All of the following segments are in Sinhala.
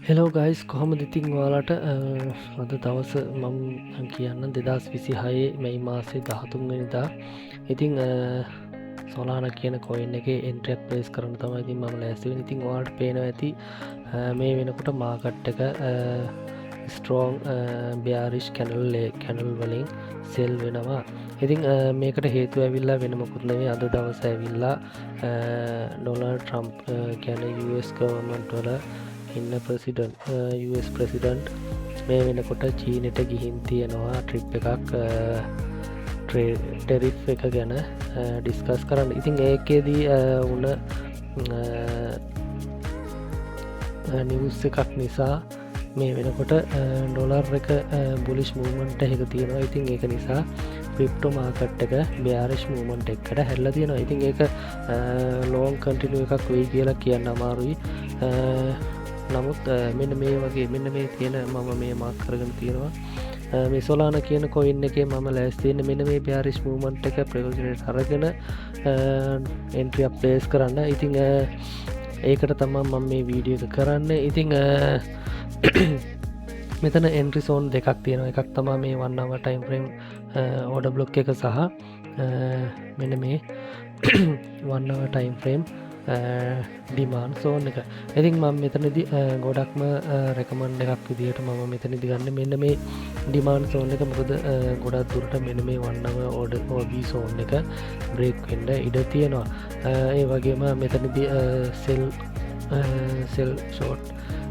හෙලෝ ගයිස් කොහොමද ඉතින් ඔයාලට අද දවස මම කියන්න 2026 මැයි මාසේ 13 වෙනිදා ඉතින් සොලාන කියන කොයින් එක එන්ට්‍රියක් ප්ලේස් කරන තමයි ඉතින් මම ලෑස්ති වෙන්නේ. ඉතින් ඔයාලට පේනවා ඇති මේ වෙනකොට මාකට් එක ස්ට්‍රෝං බියාරිෂ් කැනල් වලින් සෙල් වෙනවා. ඉතින් මේකට හේතු ඇවිල්ලා වෙන මොකුත් නෙවෙයි අද දවස ඇවිල්ලා ඩොනල්ඩ් ට්‍රම්ප් කියන US ගවර්න්මන්ට් වල ඉන්න US ප්‍රසිඩන්ට් මේ වෙනකොට චීනට ගිහින් තියෙනවා ට්‍රිප් එකක් ටෙරිෆ් එක ගැන ඩිස්කස් කරන්න. ඉතින් ඒකේදී උන නිවස් එකක් නිසා මේ වෙනකොට ඩොලර් එක බුලිෂ් මූමන්ට එක තියෙනවා. ඉතින් ඒක නිසා ක්‍රිප්ටෝ මාකට් එක බයාරිෂ් මූමන්ට් එකට හැල්ල තියෙනවා. ඉතින් ඒක ලෝන් කන්ටිනුව එකක් වෙයි කියලා කියන්න අමාරුයි. නමුත් මෙන්න මේ වගේ මෙන්න මේ තියෙන මම මේ මාක් කරගෙන තියෙනවා මේ සොලාන කියන කොයින් එකේ මම ලෑස්තියන්න මෙන්න මේ බයාරිෂ් මූමන්ට් එක ප්‍රයෝජනයට අරගෙන එන්ට්‍රිය ප්ලේස් කරන්න. ඉතිං ඒකට තමා මම මේ වීඩියෝ එක කරන්න. ඉතිං මෙතන එන්ට්‍රිසෝන් දෙකක් තියෙනවා. එකක් තමා මේ වන්නාව ටයිම් ෆ්‍රේම් ඕඩ බ්ලොක් එක සහ මෙන්න මේ වන්නාව ටයිම් ෆ්‍රේම් ඩිමාන් සෝන් එක. ඉතින් මම මෙතනදි ගොඩක්ම රැකමන්ඩ එකක් විදිහට මම මෙතනදි ගන්න මෙන්න මේ ඩිමාන් සෝන් එක. මොකද ගොඩක් දුරට මෙන්න මේ වන්නව ඕබී සෝන් එක බ්‍රේක් වෙන්න ඉඩ තියෙනවා. ඒ වගේම මෙතනදි සෙල් ෂෝට්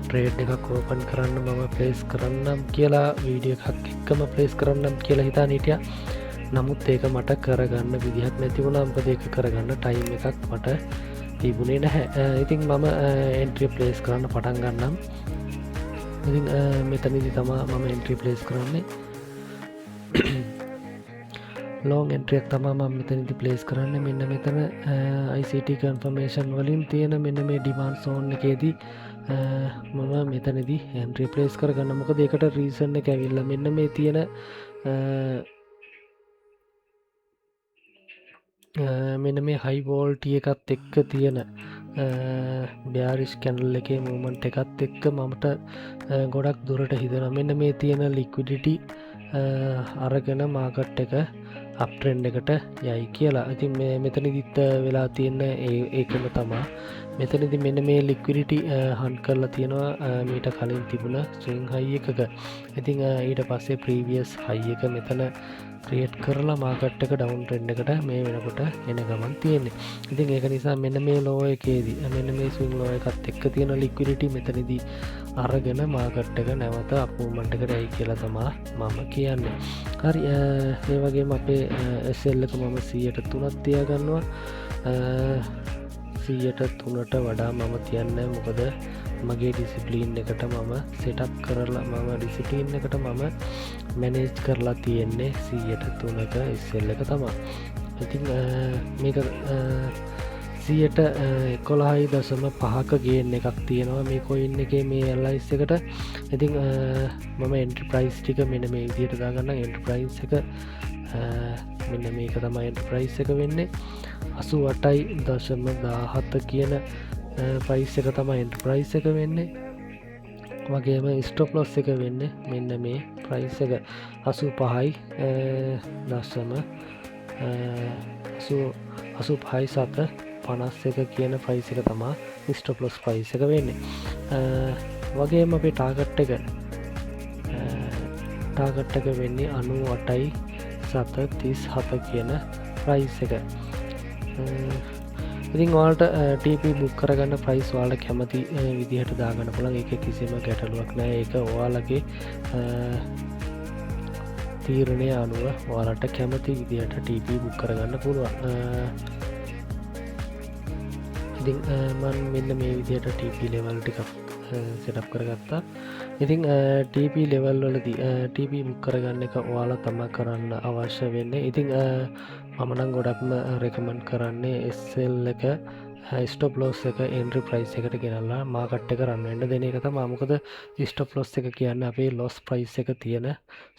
ට්‍රේඩ් එකක් ඕපන් කරන්න මම ප්ලේස් කරන්නම් කියලා වීඩියෝ එකක් එක්කම ප්ලේස් කරන්නම් කියලා හිතා හිටියා. නමුත් ඒක මට කරගන්න විදිහක් නැති වුණා. මොකද ඒක කරගන්න ටයිම් එකක් මට තිබුණේ නැහැ. ඉතින් මම එන්ට්‍රිය ප්ලේස් කරන්න පටන් ගන්නම්. ඉතින් මෙතනදි තමා මම එන්ට්‍රී ප්ලේස් කරන්නේ ලෝන් එන්ට්‍රියක් තමා මම මෙතනදි ප්ලේස් කරන්න. මෙන්න මෙතන ICT කන්ෆර්මේෂන් වලින් තියෙන මෙන්න මේ ඩිමාන්ඩ් සෝන් එකේදී මම මෙතනදි එන්ට්‍රී ප්ලේස් කරගන්න. මොකද ඒකට රීසන් එක ඇවිල්ලා මෙන්න මේ තියෙන මෙන්න මේ හයි වෝල්ටිය එකත් එක්ක තියෙන බයාරිෂ් කැනල් එකේ මූමන්ට් එකත් එක්ක මමට ගොඩක් දුරට හිතන මෙන්න මේ තියෙන ලික්විඩිටි අරගෙන මාකට් එක අප්ට්‍රෙන්ඩ් එකට යයි කියලා. ඉතින් මෙතනදිත් වෙලා තියෙන ඒකම තමා මෙතනදි මෙන්න මේ ලික්විඩිටි හන්ඩ් කරලා තියෙනවා මීට කලින් තිබුණ ස්විං හයි එකක. ඉතින් ඊට පස්සේ ප්‍රීවියස් හයි එක මෙතන ක්‍රියේට් කරලා මාකට් එක ඩවුන් ට්‍රෙන්ඩ් එකට මේ වෙනකොට එන ගමන් තියෙන්නේ. ඉතින් ඒක නිසා මෙන්න මේ ලෝ එකේදී මෙන්න මේ ස්විං ලෝ එකත් එක්ක තියෙන ලික්විඩිටි මෙතනදී අරගෙන මාකට් එක නැවත අප් මූව්මන්ට් එකට යයි කියලා තමයි මම කියන්නේ. හරි ඒ වගේම අපේ SL එක මම 103ක් තියාගන්නවා. 103ට වඩා මම තියන්නේ මොකද මගේ ඩිසිප්ලින් එකට මම සෙටප් කරලා මම ඩිසිප්ලින් එකට මම මැනේජ් කරලා තියෙන්නේ 103ක SL එක තමයි. ඉතින් මේක 11.5ක ගේන් එකක් තියෙනවා මේ කොයින් එකේ මේ ඇලයිස් එකට. ඉතින් මම එන්ටර්ප්‍රයිස් ටික මෙන්න මේ විදිහට දාගන්නම්. එන්ටර්ප්‍රයිස් එක මෙන්න මේක තමයි එන්ටර්ප්‍රයිස් එක වෙන්නේ 88.17 කියන ප්‍රයිස් එක තමයි එන්ටර්ප්‍රයිස් එක වෙන්නේ. වගේම ස්ටොප් ලොස් එක වෙන්නේ මෙන්න මේ ප්‍රයිස් එක 85.7 කියන ප්‍රයිස් එක තමා ස්ටොප් ලොස් ප්‍රයිස් එක වෙන්නේ. වගේම අපේ ටාගට් එක වෙන්නේ 98.37 කියන ප්‍රයිස් එක. ඉතින් ඔයාලට TP බුක් කරගන්න ප්‍රයිස් ඔයාලා කැමති විදිහට දාගන්න පුළුවන්. ඒක කිසිම ගැටලුවක් නැහැ. ඒක ඔයාලගේ තීරණය අනුව ඔයාලට කැමති විදිහට TP බුක් කරගන්න පුළුවන්. ඉතින් මම මෙන්න මේ විදිහට TP ලෙවල් ටිකක් සෙටප් කරගත්තා. ඉතින් TP ලෙවල් වලදී TP බුක් කරගන්න එක ඔයාලා තමයි කරන්න අවශ්‍ය වෙන්නේ. ඉතින් මම නම් ගොඩක්ම රෙකමන්ඩ් කරන්නේ SL එක ස්ටොප් ලොස් එක එන්ට්‍රි ප්‍රයිස් එකට ගෙනල්ලා මාකට් එක රන් වෙන්න දෙන එක තමයි. මොකද ස්ටොප් ලොස් එක කියන්නේ අපේ ලොස් ප්‍රයිස් එක තියෙන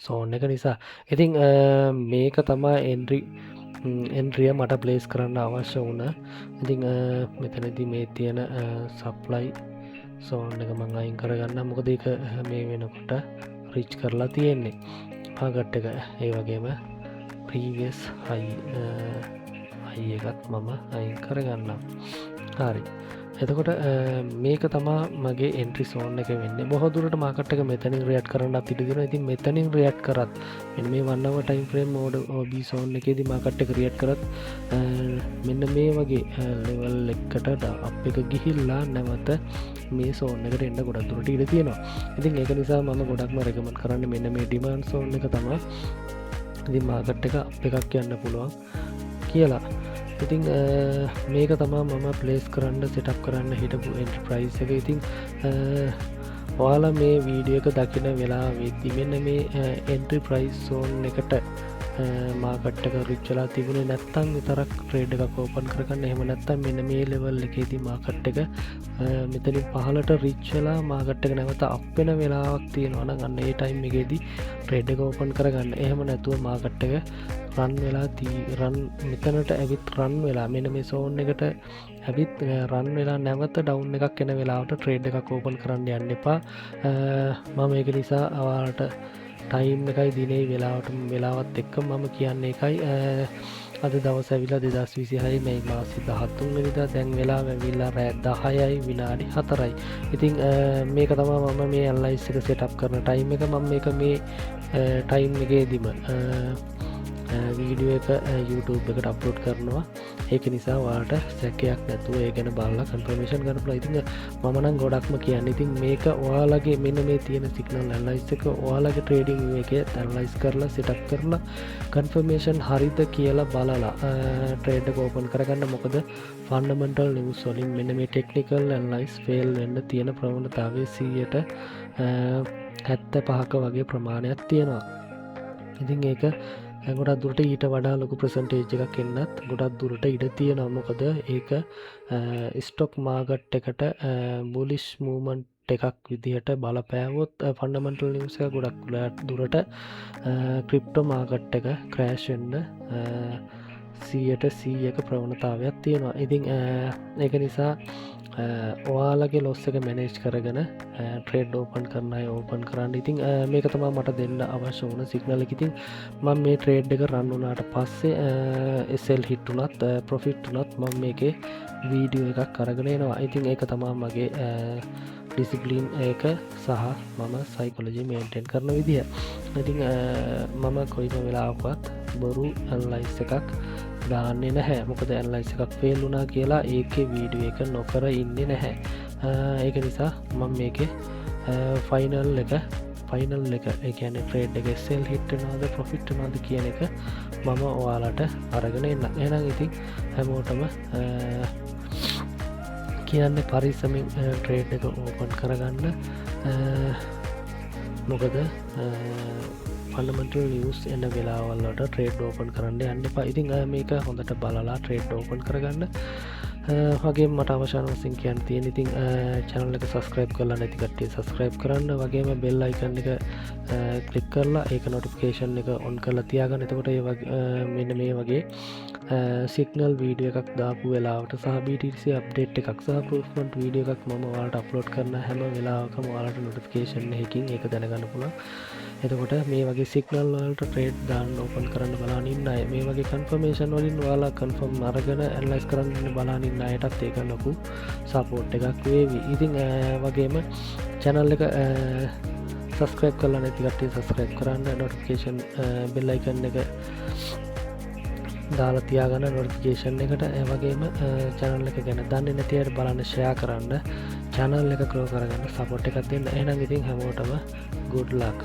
සෝන් එක නිසා. ඉතින් මේක තමයි එන්ට්‍රිය මට ප්ලේස් කරන්න අවශ්‍ය වුණ. ඉතින් මෙතනදී මේ තියෙන සප්ලයි සෝන් එක මං අයින් කරගන්න. මොකද ඒක මේ වෙනකොට රිච් කරලා තියෙන්නේ මාකට් එක. ඒ වගේම ප්‍රීවියස් හයි එකත් මම අයින් කරගන්නම්. හරි, එතකොට මේක තමා මගේ එන්ට්‍රි සෝන් එක වෙන්න. බොහෝදුරට මාකට් එක මෙතනින් රියට් කරන්න ඉඩදින. ඉතින් මෙතනින් රියට් කරත් මේ වන්නව ටයිම් ෆ්‍රේම් මෝඩ OB සෝන් එකේදී මාකට් එක රියට් කරත් මෙන්න මේ වගේ ලෙවල් එකට අප් එක ගිහිල්ලා නැවත මේ සෝන් එකට එන්න ගොඩක් දුරට ඉඩ තියෙනවා. ඉතින් ඒක නිසා මම ගොඩක්ම රෙකමන්ඩ් කරන්නේ මෙන්න මේ ඩිමාන්ඩ් සෝන් එක තමයි. ඉතින් මාකට් එක අප් එකක් යන්න පුළුවන් කියලා. ඉතින් මේක තමා මම ප්ලේස් කරන්න සෙටප් කරන්න හිටපු එන්ටර්ප්‍රයිස් එක. ඉතින් ඔයාලා මේ වීඩියෝ එක දකින වෙලා වෙද්දි මෙන්න මේ එන්ටර්ප්‍රයිස් සෝන් එකට මාකට් එක රිච්චලා තිබුණේ නැත්තම් විතරක් ට්‍රේඩ් එකක් ඕපන් කරගන්න. එහෙම නැත්තම් මෙන්න මේ ලෙවල් එකේදී මාකට් එක මෙතනින් පහළට රිච්චලා මාකට් එක නැවත අප් වෙන වෙලාවක් තියෙනවා නම් අන්න ඒ ටයිම් එකේදී ට්‍රේඩ් එක ඕපන් කරගන්න. එහෙම නැතුව මාකට් එක රන් වෙලා රන් මෙතනට ඇවිත් රන් වෙලා මෙන්න මේ සෝන් එකට ඇවිත් රන් වෙලා නැවත ඩවුන් එකක් එන වෙලාවට ට්‍රේඩ් එකක් ඕපන් කරන්න යන්න එපා. මම ඒක නිසා ඔයාලට ටයිම් එකයි දිනේ වෙලාවත් එක්ක මම කියන්නේ එකයි. අද දවස් ඇවිලා 2026 මේ මාසේ 13 වෙනිදා. දැන් වෙලාව ඇවිල්ලා රෑ 10යි විනාඩි 4යි. ඉතින් මේක තමයි මම මේ ඇනලයිස් එක සෙටප් කරන ටයිම් එක. මම මේක මේ ටයිම් එකේදීම වීඩියෝ එක YouTube එකට අප්ලෝඩ් කරනවා. ඒක නිසා ඔයාලට සැකයක් නැතුව ඒ ගැන බලලා කන්ෆර්මේෂන් ගන්න පුළුවන්. ඉතින් මම නම් ගොඩක්ම කියන්නේ ඉතින් මේක ඔයාලගේ මෙන්න මේ තියෙන සිග්නල් ඇනලයිස් එක ඔයාලගේ ට්‍රේඩින් එකේ ඇනලයිස් කරලා සෙටප් කරලා කන්ෆර්මේෂන් හරිද කියලා බලලා ට්‍රේඩ් එක ඕපන් කරගන්න. මොකද ෆන්ඩමෙන්ටල් නිවුස් වලින් මෙන්න මේ ටෙක්නිකල් ඇනලයිස් ෆේල් වෙන්න තියෙන ප්‍රවණතාවය 75% වගේ ප්‍රමාණයක් තියෙනවා. ඉතින් ඒක ගොඩක් දුරට ඊට වඩා ලොකු ප්‍රසන්ටේජ් එකක් එන්නත් ගොඩක් දුරට ඉඩ තියෙනවා. මොකද ඒක ස්ටොක් මාකට් එකට බුලිෂ් මූවමන්ට් එකක් විදිහට බලපෑවොත් ෆන්ඩමෙන්ටල් නිවුස් එක ගොඩක් දුරට ක්‍රිප්ටෝ මාකට් එක ක්‍රෑෂ් වෙන්න 100% ප්‍රවණතාවයක් තියෙනවා. ඉතින් ඒක නිසා ඔයාලගේ ලොස් එක මැනේජ් කරගෙන ට්‍රේඩ් ඕපන් කරන අය ඕපන් කරන්න. ඉතින් මේක තමා මට දෙන්න අවශ්‍ය වුණ සිග්නල් එක. ඉතින් මම මේ ට්‍රේඩ් එක රන් වුණාට පස්සේ SL හිට් උනත් ප්‍රොෆිට් උනත් මම මේකේ වීඩියෝ එකක් අරගෙන එනවා. ඉතින් ඒක තමා මගේ ඩිසිප්ලින් එක සහ මම සයිකොලොජි මේන්ටේන් කරන විදිහ. ඉතින් මම කොයිම වෙලාවකවත් බොරු ඇනලයිස් එකක් දාන්නේ නැහැ. මොකද ඇනලයිස් එකක් ෆේල් වුණා කියලා ඒකේ වීඩියෝ එක නොකර ඉන්නේ නැහැ. ඒක නිසා මම මේකේ ෆයිනල් එක ඒ කියන්නේ ට්‍රේඩ් එක සෙල් හිට් වෙනවද ප්‍රොෆිට් වෙනවද කියන එක මම ඔයාලට අරගෙන එන්න. එහෙනම් ඉතින් හැමෝටම කියන්නේ පරිස්සමින් ට්‍රේඩ් එක ඕපන් කරගන්න. මොකද ෆන්ඩමෙන්ටල් නිවුස් එන වෙලාවල්ලට ට්‍රේඩ් ඕපන් කරන්න යන්න එපා. ඉතින් මේක හොඳට බලලා ට්‍රේඩ් ඕපන් කරගන්න. වගේ මට අවශ්‍යන වශයෙන් කියන්න තියෙන. ඉතින් channel එක subscribe කරලා නැති කට්ටිය subscribe කරන්න. වගේම bell icon එක click කරලා ඒක notification එක on කරලා තියාගන්න. එතකොට මෙන්න මේ වගේ signal video එකක් දාපු වෙලාවට සහ BTC update එකක් සහ proofment video එකක් මම ඔයාලට upload කරන හැම වෙලාවකම ඔයාලට notification එකකින් ඒක දැනගන්න පුළුවන්. එතකොට මේ වගේ සිග්නල් වලට ට්‍රේඩ් දාන්න ඕපන් කරන්න බලන්න ඉන්න අය මේ වගේ කන්ෆර්මේෂන් වලින් ඔයාලා කන්ෆර්ම් අරගෙන ඇනලයිස් කරන්න බලන්න ඉන්න අයටත් ඒක ලොකු සපෝට් එකක් වේවි. ඉතින් වගේම channel එක subscribe කරලා නැති කට්ටිය subscribe කරන්න. notification bell icon එක දාලා තියාගන්න notification එකට. වගේම channel එක ගැන දන්නේ නැති අයට බලන්න share කරන්න. channel එක grow කරගන්න support එකක් දෙන්න. එහෙනම් ඉතින් හැමෝටම good luck.